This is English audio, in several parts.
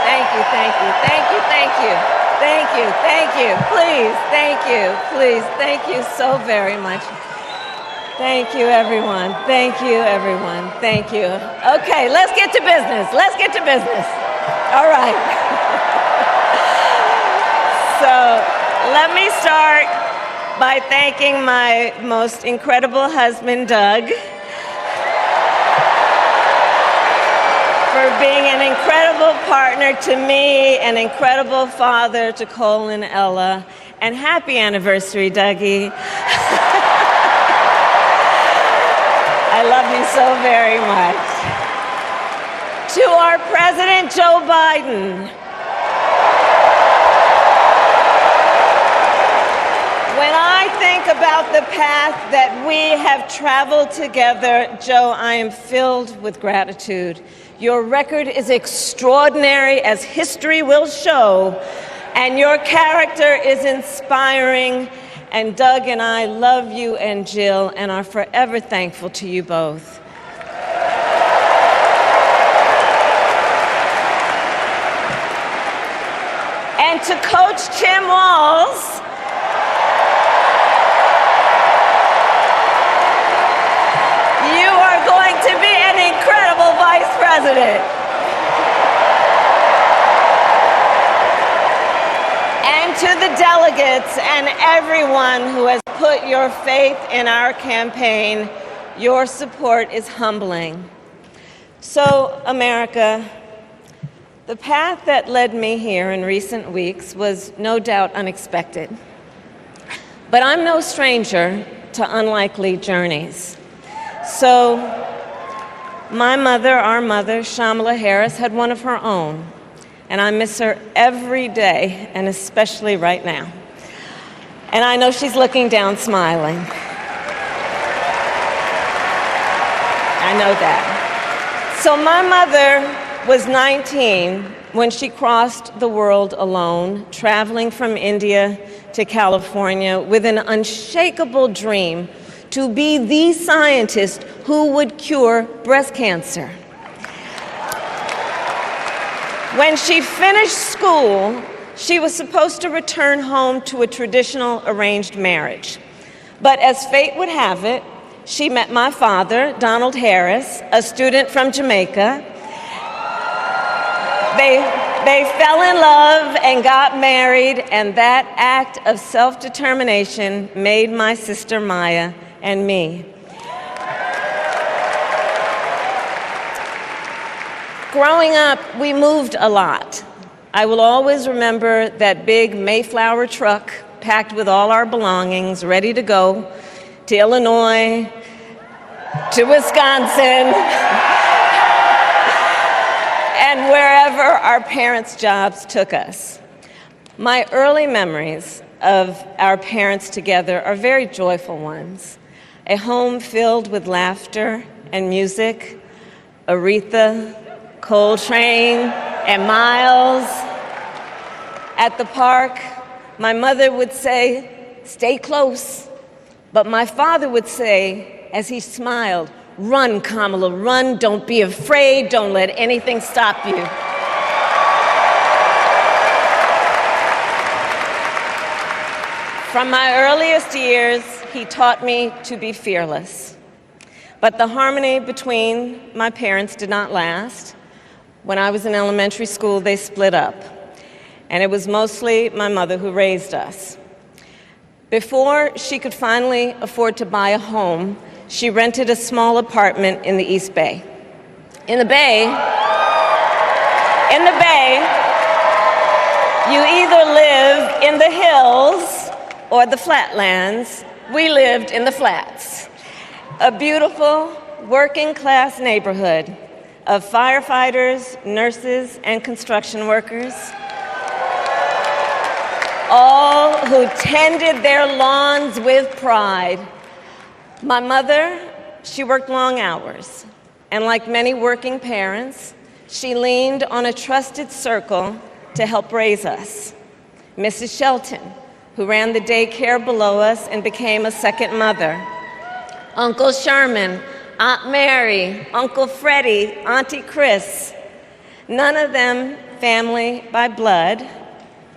Thank you, thank you, thank you, thank you. Thank you, thank you. Please, thank you, please. Thank you so very much. Thank you, everyone. Thank you, everyone. Thank you. Okay, let's get to business. Let's get to business. All right. So let me start by thanking my most incredible husband, Doug, for being an incredible partner to me, an incredible father to Cole and Ella, and happy anniversary, Dougie. I love you so very much. To our President Joe Biden, when I think about the path that we have traveled together, Joe, I am filled with gratitude. Your record is extraordinary, as history will show, and your character is inspiring. And Doug and I love you and Jill and are forever thankful to you both. And to Coach Tim Walz, you are going to be an incredible vice president. And to the delegates and everyone who has put your faith in our campaign, your support is humbling. So, America, the path that led me here in recent weeks was no doubt unexpected. But I'm no stranger to unlikely journeys. So, my mother, our mother, Kamala Harris, had one of her own. And I miss her every day, and especially right now. And I know she's looking down smiling. I know that. So my mother was 19 when she crossed the world alone, traveling from India to California with an unshakable dream to be the scientist who would cure breast cancer. When she finished school, she was supposed to return home to a traditional arranged marriage. But as fate would have it, she met my father, Donald Harris, a student from Jamaica. They fell in love and got married, and that act of self-determination made my sister Maya and me. Growing up, we moved a lot. I will always remember that big Mayflower truck packed with all our belongings, ready to go to Illinois, to Wisconsin, and wherever our parents' jobs took us. My early memories of our parents together are very joyful ones. A home filled with laughter and music, Aretha, Coltrane, and Miles. At the park, my mother would say, "Stay close." But my father would say, as he smiled, "Run, Kamala, run. Don't be afraid. Don't let anything stop you." From my earliest years, he taught me to be fearless. But the harmony between my parents did not last. When I was in elementary school, they split up, and it was mostly my mother who raised us. Before she could finally afford to buy a home, she rented a small apartment in the East Bay. In the Bay, you either live in the hills or the flatlands. We lived in the flats, a beautiful working-class neighborhood of firefighters, nurses, and construction workers, all who tended their lawns with pride. My mother, she worked long hours, and like many working parents, she leaned on a trusted circle to help raise us. Mrs. Shelton, who ran the daycare below us and became a second mother. Uncle Sherman, Aunt Mary, Uncle Freddie, Auntie Chris. None of them family by blood,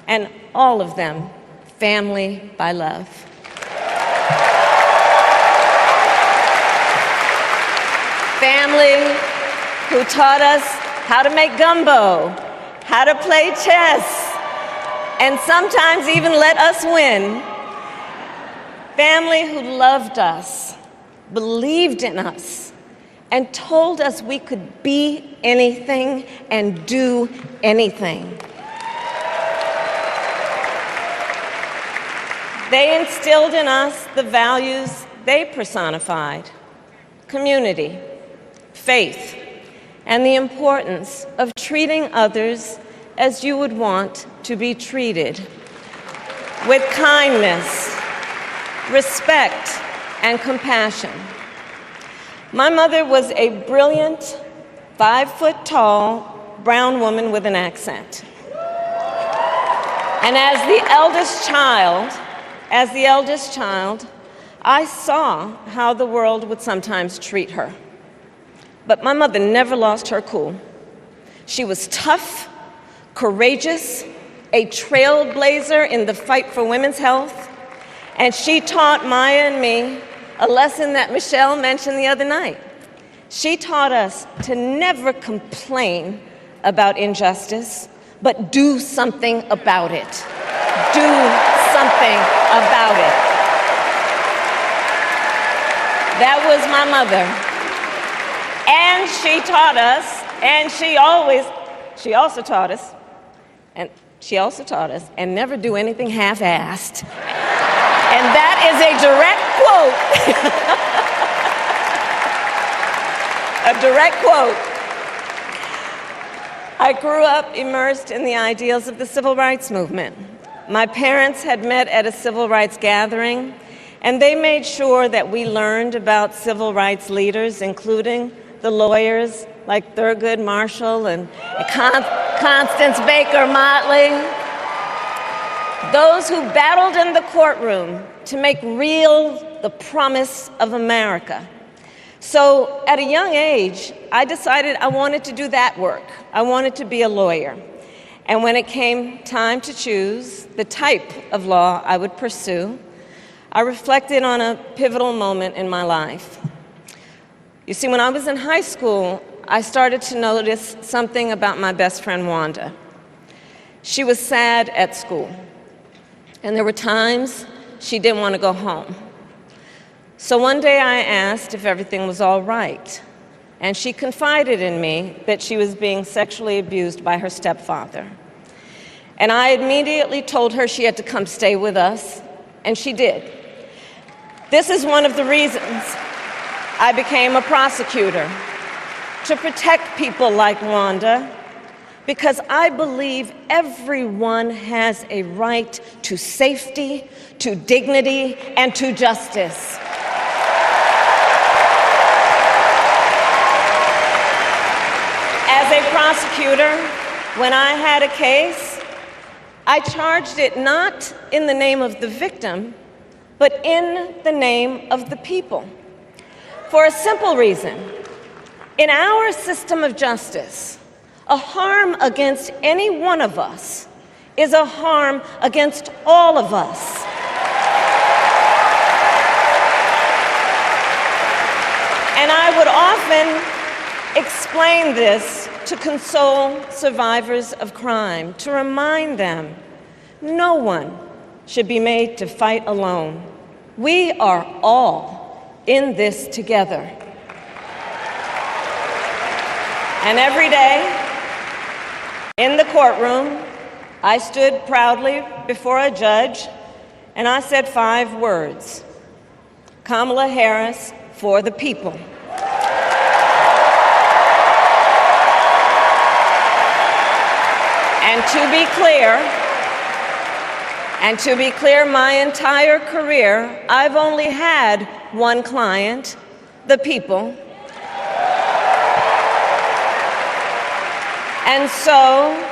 and all of them family by love. Family who taught us how to make gumbo, how to play chess, and sometimes even let us win. Family who loved us, believed in us, and told us we could be anything and do anything. They instilled in us the values they personified: community, faith, and the importance of treating others as you would want to be treated, with kindness, respect, and compassion. My mother was a brilliant, 5-foot-tall, brown woman with an accent. And as the eldest child, I saw how the world would sometimes treat her. But my mother never lost her cool. She was tough, courageous, a trailblazer in the fight for women's health, and she taught Maya and me a lesson that Michelle mentioned the other night. She taught us to never complain about injustice, but do something about it. Do something about it. That was my mother. And she taught us, and she also taught us, and never do anything half-assed. And that is a direct quote. A direct quote. I grew up immersed in the ideals of the civil rights movement. My parents had met at a civil rights gathering, and they made sure that we learned about civil rights leaders, including the lawyers like Thurgood Marshall and Constance Baker Motley, those who battled in the courtroom to make real the promise of America. So at a young age, I decided I wanted to do that work. I wanted to be a lawyer. And when it came time to choose the type of law I would pursue, I reflected on a pivotal moment in my life. You see, when I was in high school, I started to notice something about my best friend, Wanda. She was sad at school, and there were times she didn't want to go home. So one day I asked if everything was all right, and she confided in me that she was being sexually abused by her stepfather. And I immediately told her she had to come stay with us, and she did. This is one of the reasons I became a prosecutor, to protect people like Wanda, because I believe everyone has a right to safety, to dignity, and to justice. As a prosecutor, when I had a case, I charged it not in the name of the victim, but in the name of the people. For a simple reason. In our system of justice, a harm against any one of us is a harm against all of us. And I would often explain this to console survivors of crime, to remind them no one should be made to fight alone. We are all in this together. And every day, in the courtroom, I stood proudly before a judge and I said 5 words: Kamala Harris for the people. And to be clear, my entire career, I've only had one client, the people. And so,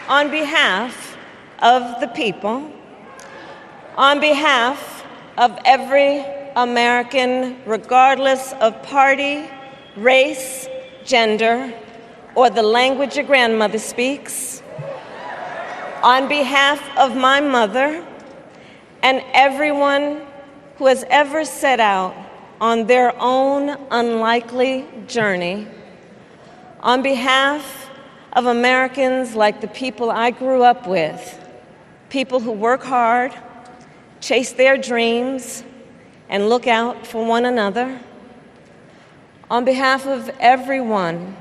on behalf of the people, on behalf of every American, regardless of party, race, gender, or the language your grandmother speaks, On behalf of my mother and everyone who has ever set out on their own unlikely journey, on behalf of Americans like the people I grew up with, people who work hard, chase their dreams, and look out for one another, on behalf of everyone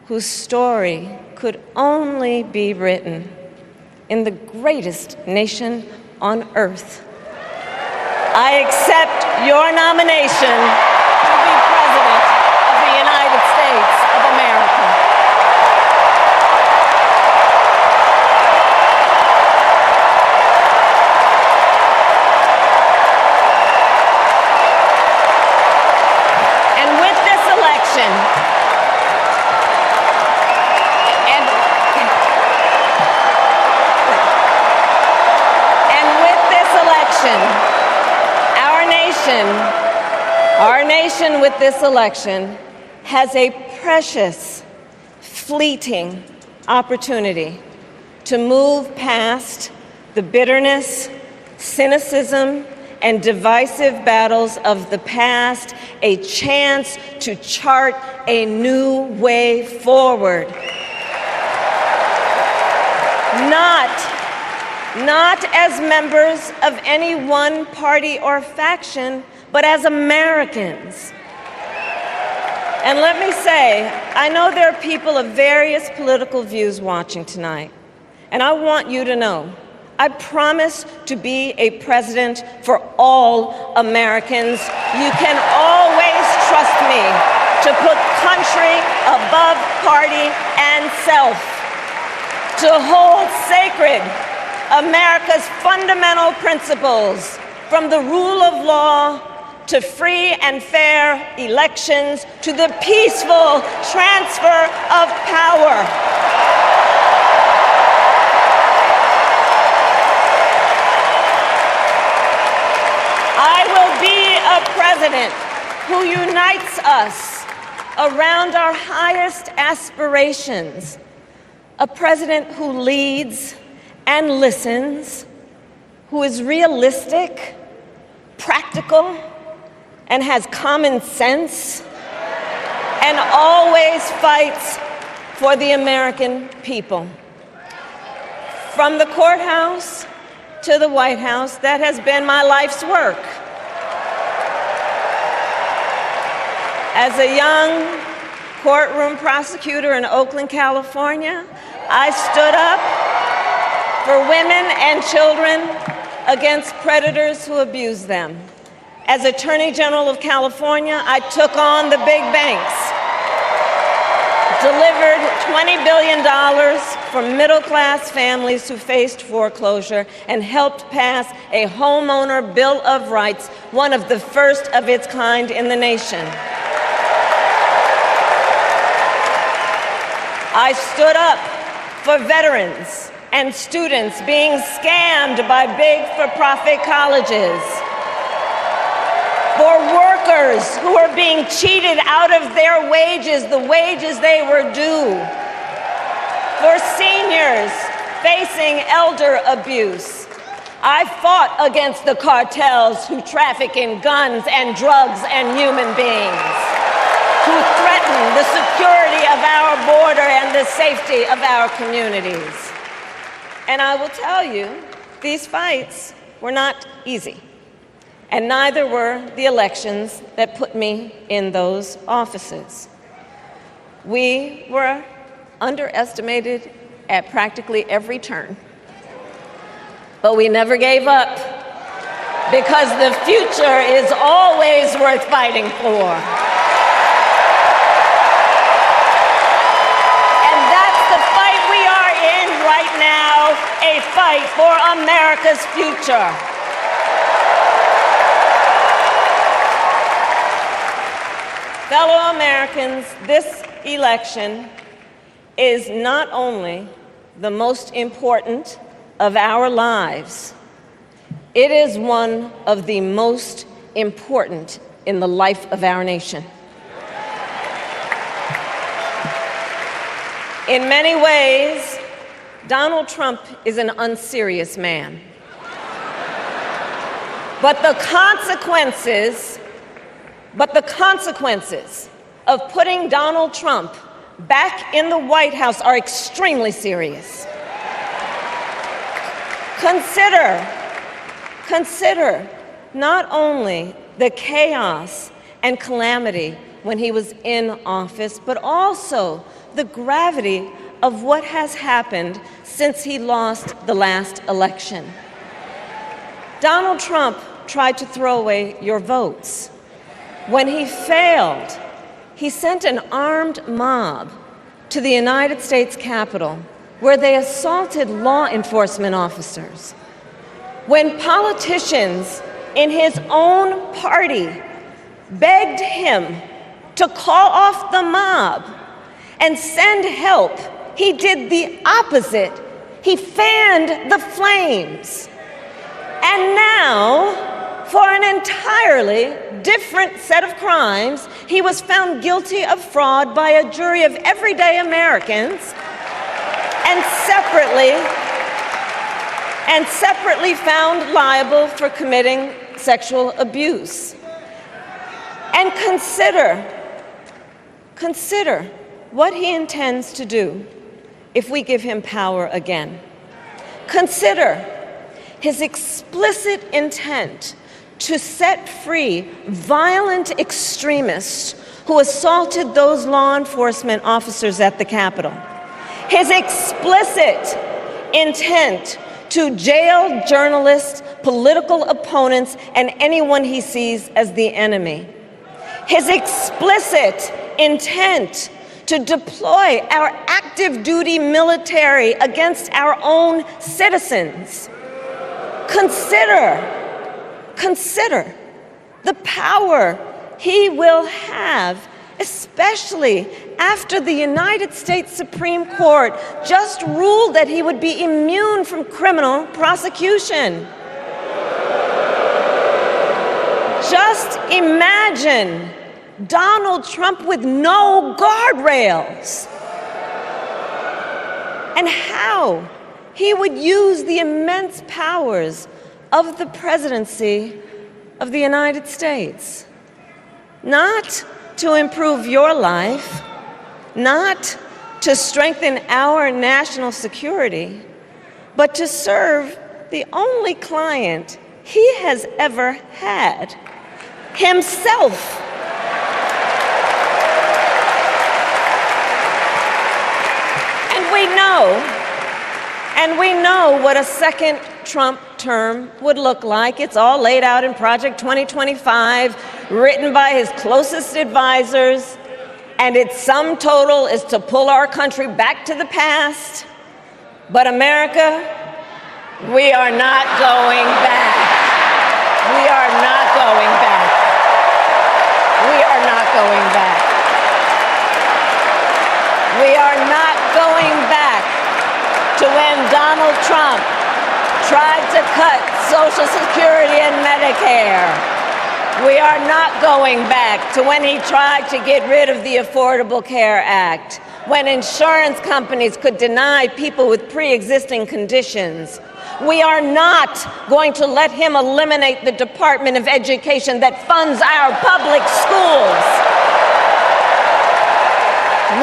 whose story could only be written in the greatest nation on earth, I accept your nomination to be President of the United States of America. And with this election, our nation with this election has a precious, fleeting opportunity to move past the bitterness, cynicism, and divisive battles of the past, a chance to chart a new way forward. Not as members of any one party or faction, but as Americans. And let me say, I know there are people of various political views watching tonight, and I want you to know, I promise to be a president for all Americans. You can always trust me to put country above party and self, to hold sacred America's fundamental principles, from the rule of law to free and fair elections to the peaceful transfer of power. I will be a president who unites us around our highest aspirations, a president who leads and listens, who is realistic, practical, and has common sense, and always fights for the American people. From the courthouse to the White House, that has been my life's work. As a young courtroom prosecutor in Oakland, California, I stood up for women and children against predators who abuse them. As Attorney General of California, I took on the big banks, delivered $20 billion for middle-class families who faced foreclosure, and helped pass a homeowner Bill of Rights, one of the first of its kind in the nation. I stood up for veterans and students being scammed by big for-profit colleges, for workers who are being cheated out of their wages, the wages they were due, for seniors facing elder abuse. I fought against the cartels who traffic in guns and drugs and human beings, who threaten the security of our border and the safety of our communities. And I will tell you, these fights were not easy, and neither were the elections that put me in those offices. We were underestimated at practically every turn, but we never gave up, because the future is always worth fighting for. A fight for America's future. Fellow Americans, this election is not only the most important of our lives, it is one of the most important in the life of our nation. In many ways, Donald Trump is an unserious man. But the consequences of putting Donald Trump back in the White House are extremely serious. Consider not only the chaos and calamity when he was in office, but also the gravity of what has happened since he lost the last election. Donald Trump tried to throw away your votes. When he failed, he sent an armed mob to the United States Capitol, where they assaulted law enforcement officers. When politicians in his own party begged him to call off the mob and send help, he did the opposite. He fanned the flames. And now, for an entirely different set of crimes, he was found guilty of fraud by a jury of everyday Americans and separately found liable for committing sexual abuse. And consider what he intends to do if we give him power again. Consider his explicit intent to set free violent extremists who assaulted those law enforcement officers at the Capitol. His explicit intent to jail journalists, political opponents, and anyone he sees as the enemy. His explicit intent to deploy our active duty military against our own citizens. Consider the power he will have, especially after the United States Supreme Court just ruled that he would be immune from criminal prosecution. Just imagine Donald Trump with no guardrails, and how he would use the immense powers of the presidency of the United States, not to improve your life, not to strengthen our national security, but to serve the only client he has ever had, himself. And we know what a second Trump term would look like. It's all laid out in Project 2025, written by his closest advisors, and its sum total is to pull our country back to the past. But America, we are not going back. We are not going back. We are not going back. We are not going back to when Donald Trump tried to cut Social Security and Medicare. We are not going back to when he tried to get rid of the Affordable Care Act, when insurance companies could deny people with pre-existing conditions. We are not going to let him eliminate the Department of Education that funds our public schools.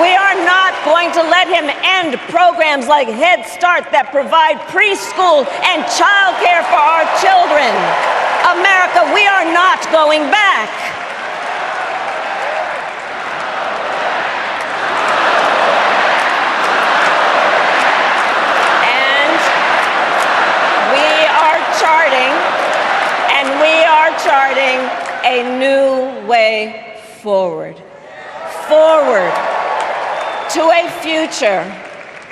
We are not going to let him end programs like Head Start that provide preschool and childcare for our children. America, we are not going back. And we are charting a new way forward. To a future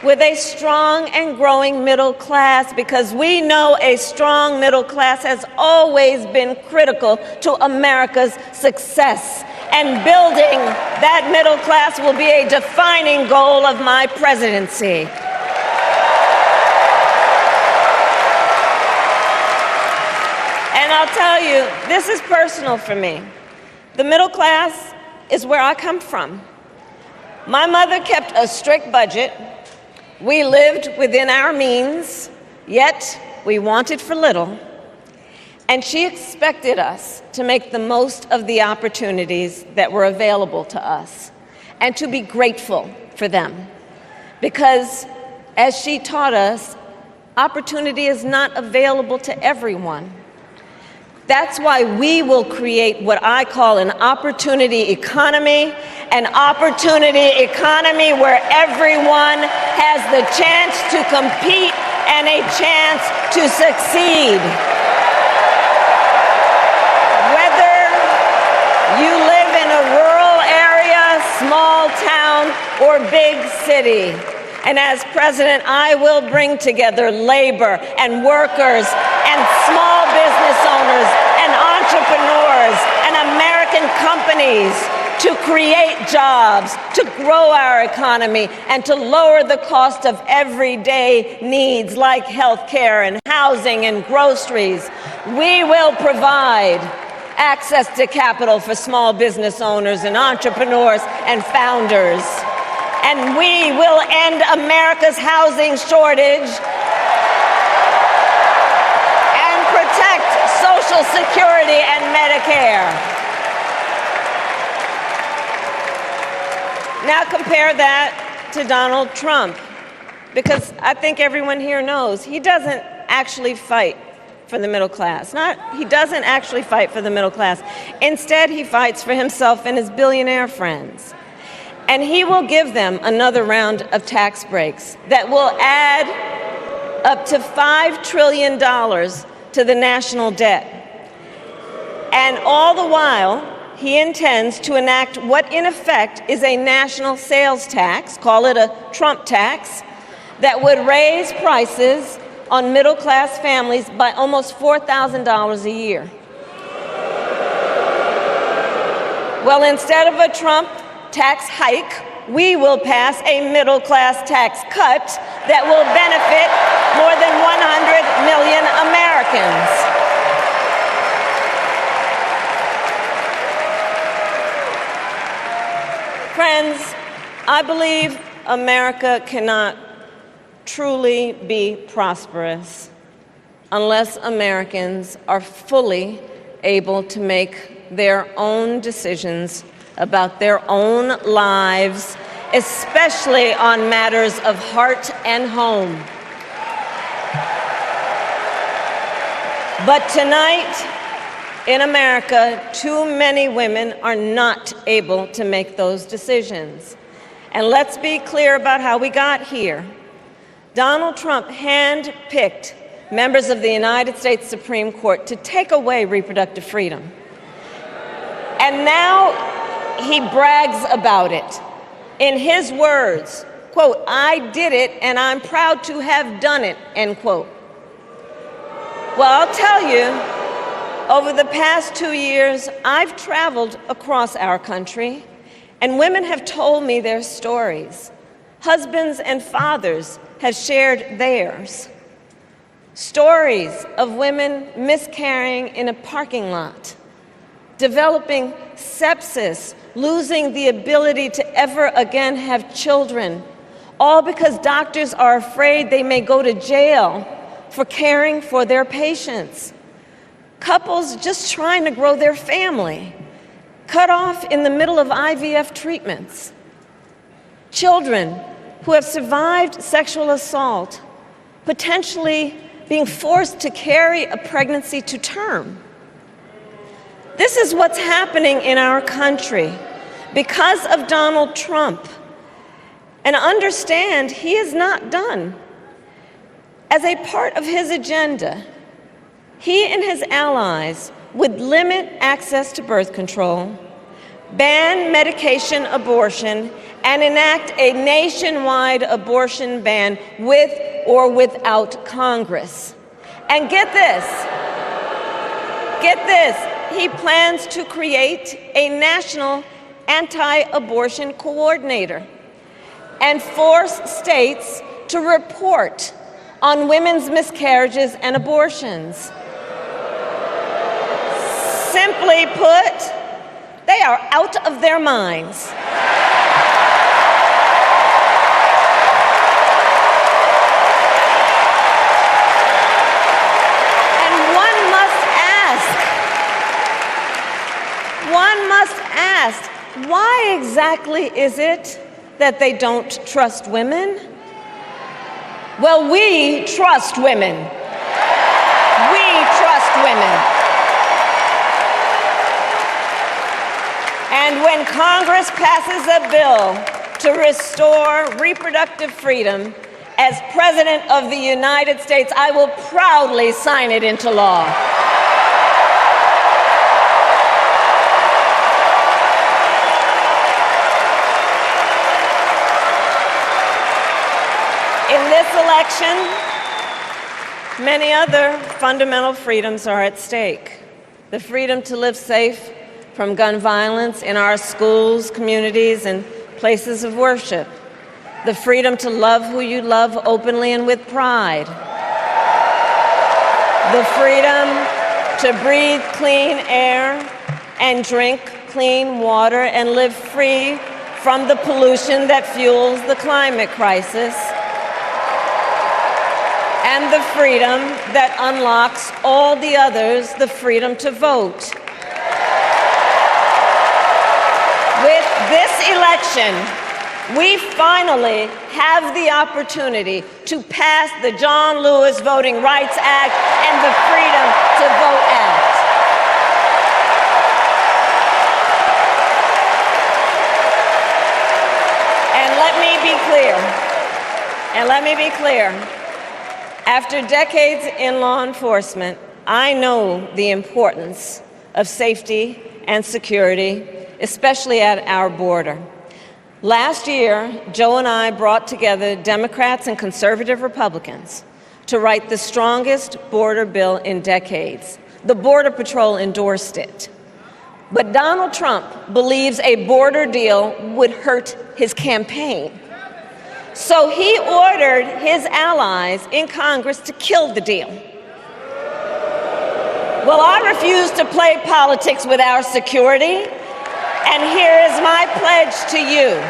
with a strong and growing middle class, because we know a strong middle class has always been critical to America's success. And building that middle class will be a defining goal of my presidency. And I'll tell you, this is personal for me. The middle class is where I come from. My mother kept a strict budget. We lived within our means, yet we wanted for little. And she expected us to make the most of the opportunities that were available to us and to be grateful for them. Because, as she taught us, opportunity is not available to everyone. That's why we will create what I call an opportunity economy where everyone has the chance to compete and a chance to succeed. Whether you live in a rural area, small town, or big city. And as president, I will bring together labor and workers and small business owners and entrepreneurs and American companies to create jobs, to grow our economy, and to lower the cost of everyday needs like health care and housing and groceries. We will provide access to capital for small business owners and entrepreneurs and founders. And we will end America's housing shortage and protect Social Security and Medicare. Now compare that to Donald Trump, because I think everyone here knows he doesn't actually fight for the middle class. He doesn't actually fight for the middle class. Instead, he fights for himself and his billionaire friends. And he will give them another round of tax breaks that will add up to $5 trillion to the national debt. And all the while, he intends to enact what in effect is a national sales tax, call it a Trump tax, that would raise prices on middle-class families by almost $4,000 a year. Well, instead of a Trump tax hike, we will pass a middle-class tax cut that will benefit more than 100 million Americans. Friends, I believe America cannot truly be prosperous unless Americans are fully able to make their own decisions about their own lives, especially on matters of heart and home. But tonight, in America, too many women are not able to make those decisions. And let's be clear about how we got here. Donald Trump handpicked members of the United States Supreme Court to take away reproductive freedom. And now he brags about it. In his words, quote, "I did it and I'm proud to have done it," end quote. Well, I'll tell you, over the past 2 years, I've traveled across our country, and women have told me their stories. Husbands and fathers have shared theirs. Stories of women miscarrying in a parking lot, developing sepsis, losing the ability to ever again have children, all because doctors are afraid they may go to jail for caring for their patients. Couples just trying to grow their family, cut off in the middle of IVF treatments. Children who have survived sexual assault, potentially being forced to carry a pregnancy to term. This is what's happening in our country because of Donald Trump. And understand, he is not done. As a part of his agenda, he and his allies would limit access to birth control, ban medication abortion, and enact a nationwide abortion ban with or without Congress. And get this, he plans to create a national anti-abortion coordinator and force states to report on women's miscarriages and abortions. Simply put, they are out of their Why exactly is it that they don't trust women? Well, we trust women. We trust women. And when Congress passes a bill to restore reproductive freedom, as President of the United States, I will proudly sign it into law. In this election, many other fundamental freedoms are at stake. The freedom to live safe from gun violence in our schools, communities, and places of worship. The freedom to love who you love openly and with pride. The freedom to breathe clean air and drink clean water and live free from the pollution that fuels the climate crisis. And the freedom that unlocks all the others, the freedom to vote. With this election, we finally have the opportunity to pass the John Lewis Voting Rights Act and the Freedom to Vote Act. And let me be clear. After decades in law enforcement, I know the importance of safety and security, especially at our border. Last year, Joe and I brought together Democrats and conservative Republicans to write the strongest border bill in decades. The Border Patrol endorsed it. But Donald Trump believes a border deal would hurt his campaign. So he ordered his allies in Congress to kill the deal. Well, I refuse to play politics with our security. And here is my pledge to you.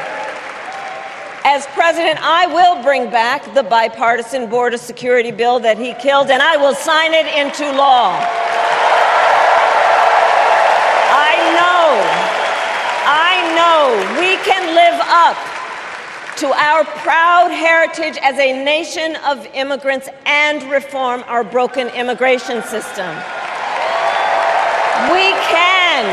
As president, I will bring back the bipartisan border security bill that he killed, and I will sign it into law. I know we can live up to our proud heritage as a nation of immigrants and reform our broken immigration system. We can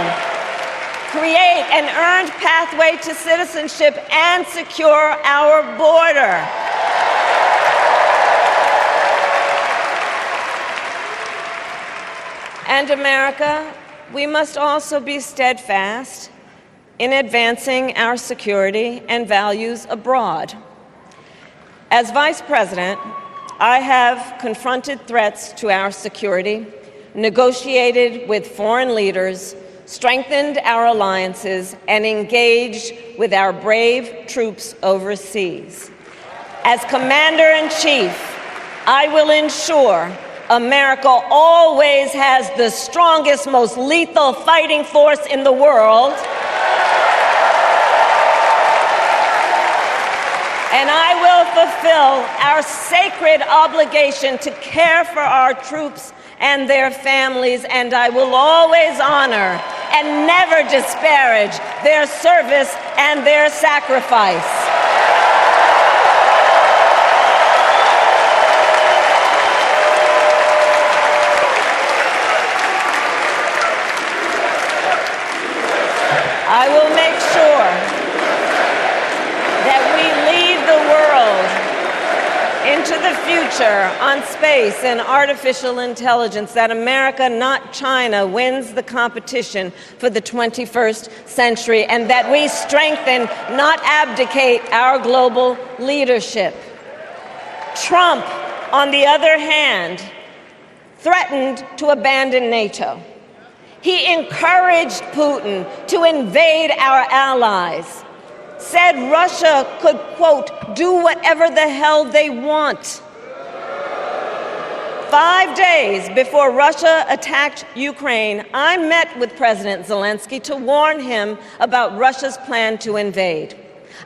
create an earned pathway to citizenship and secure our border. And America, we must also be steadfast in advancing our security and values abroad. As Vice President, I have confronted threats to our security, negotiated with foreign leaders, strengthened our alliances, and engaged with our brave troops overseas. As Commander-in-Chief, I will ensure America always has the strongest, most lethal fighting force in the world. And I will fulfill our sacred obligation to care for our troops and their families, and I will always honor and never disparage their service and their sacrifice. I will make sure that we lead the world into the future on space and artificial intelligence, that America, not China, wins the competition for the 21st century, and that we strengthen, not abdicate, our global leadership. Trump, on the other hand, threatened to abandon NATO. He encouraged Putin to invade our allies, said Russia could, quote, do whatever the hell they want. 5 days before Russia attacked Ukraine, I met with President Zelensky to warn him about Russia's plan to invade.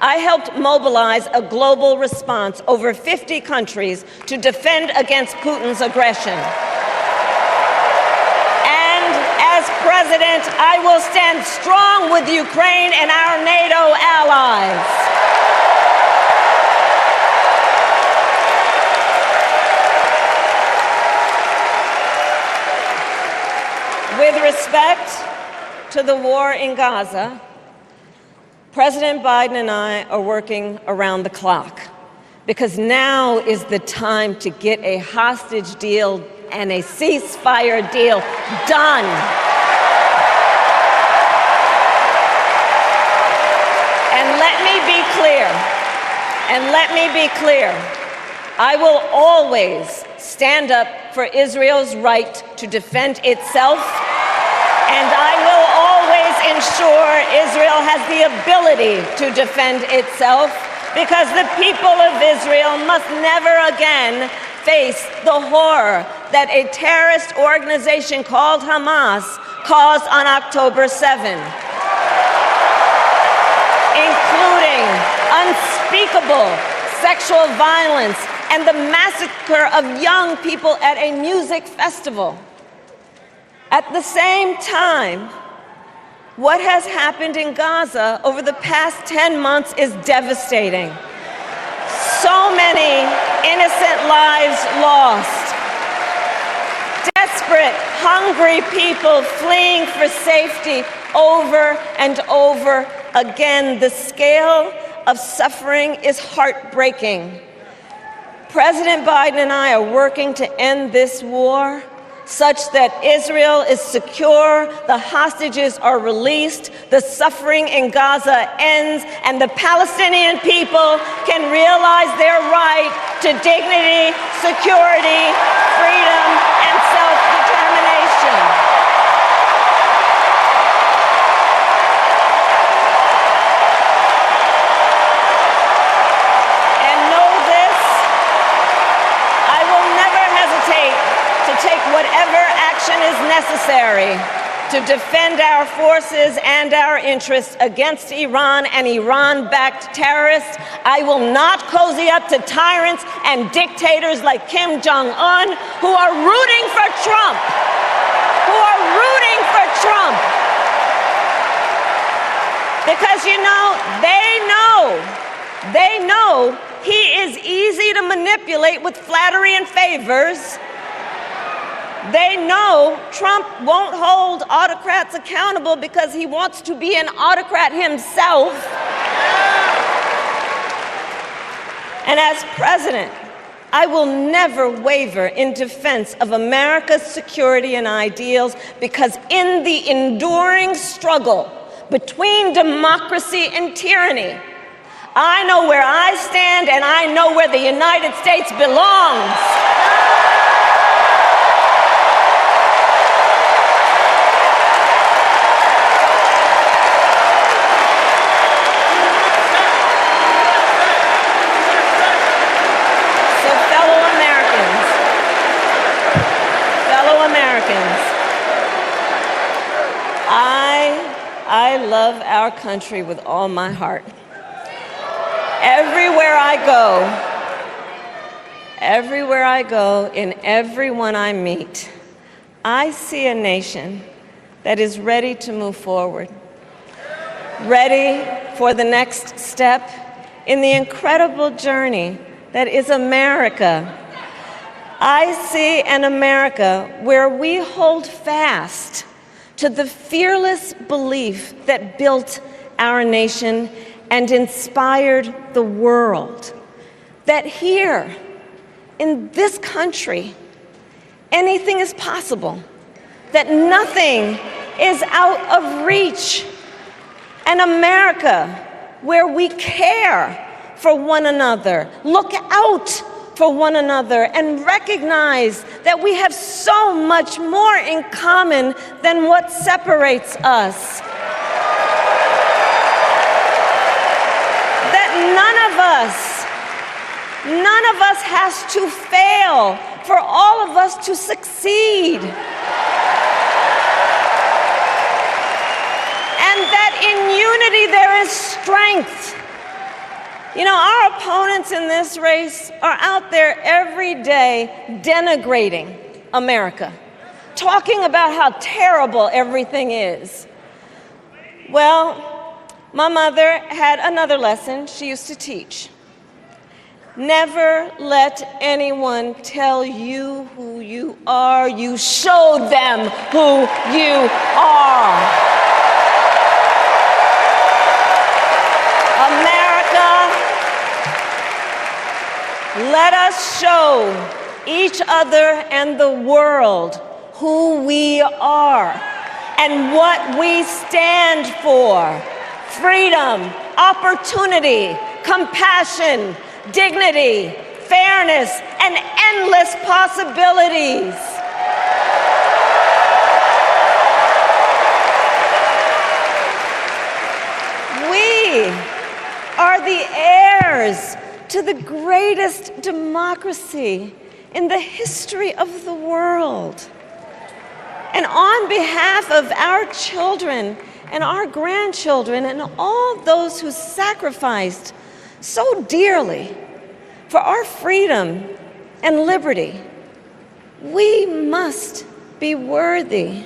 I helped mobilize a global response, over 50 countries, to defend against Putin's aggression. And as president, President, I will stand strong with Ukraine and our NATO allies. With respect to the war in Gaza, President Biden and I are working around the clock because now is the time to get a hostage deal and a ceasefire deal done. And let me be clear, I will always stand up for Israel's right to defend itself, and I will always ensure Israel has the ability to defend itself, because the people of Israel must never again face the horror that a terrorist organization called Hamas caused on October 7, including unspeakable sexual violence and the massacre of young people at a music festival. At the same time, what has happened in Gaza over the past 10 months is devastating. So many innocent lives lost. Desperate, hungry people fleeing for safety over and over again. The scale of suffering is heartbreaking. President Biden and I are working to end this war such that Israel is secure, the hostages are released, the suffering in Gaza ends, and the Palestinian people can realize their right to dignity, security, freedom, and self-determination. Whatever action is necessary to defend our forces and our interests against Iran and Iran-backed terrorists. I will not cozy up to tyrants and dictators like Kim Jong-un who are rooting for Trump, Because, you know he is easy to manipulate with flattery and favors. They know Trump won't hold autocrats accountable because he wants to be an autocrat himself. And as president, I will never waver in defense of America's security and ideals, because in the enduring struggle between democracy and tyranny, I know where I stand and I know where the United States belongs. I love our country with all my heart. Everywhere I go, in everyone I meet, I see a nation that is ready to move forward, ready for the next step in the incredible journey that is America. I see an America where we hold fast to the fearless belief that built our nation and inspired the world, that here in this country, anything is possible, that nothing is out of reach. An America where we care for one another, look out for one another, and recognize that we have so much more in common than what separates us. That none of us has to fail for all of us to succeed. And that in unity there is strength. You know, our opponents in this race are out there every day denigrating America, talking about how terrible everything is. Well, my mother had another lesson she used to teach. Never let anyone tell you who you are. You show them who you are. America, let us show each other and the world who we are and what we stand for. Freedom, opportunity, compassion, dignity, fairness, and endless possibilities. We are the heirs to the greatest democracy in the history of the world. And on behalf of our children and our grandchildren and all those who sacrificed so dearly for our freedom and liberty, we must be worthy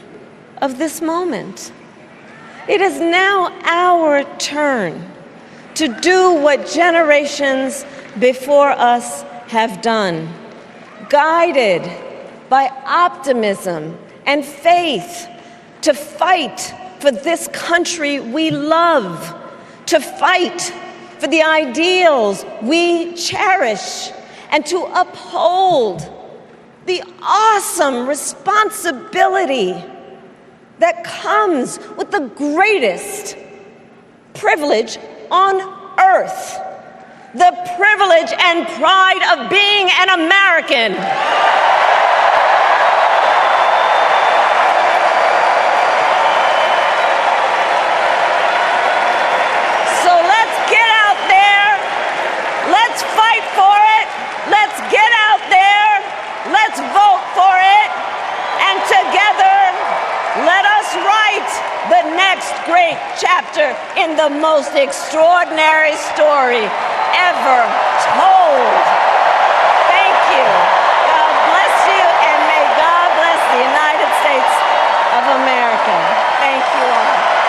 of this moment. It is now our turn to do what generations before us have done, guided by optimism and faith, to fight for this country we love, to fight for the ideals we cherish, and to uphold the awesome responsibility that comes with the greatest privilege on earth, the privilege and pride of being an American. So let's get out there, let's fight for it, let's get out there, let's vote for it, and together let us write the next great chapter in the most extraordinary story ever told. Thank you. God bless you, and may God bless the United States of America. Thank you all.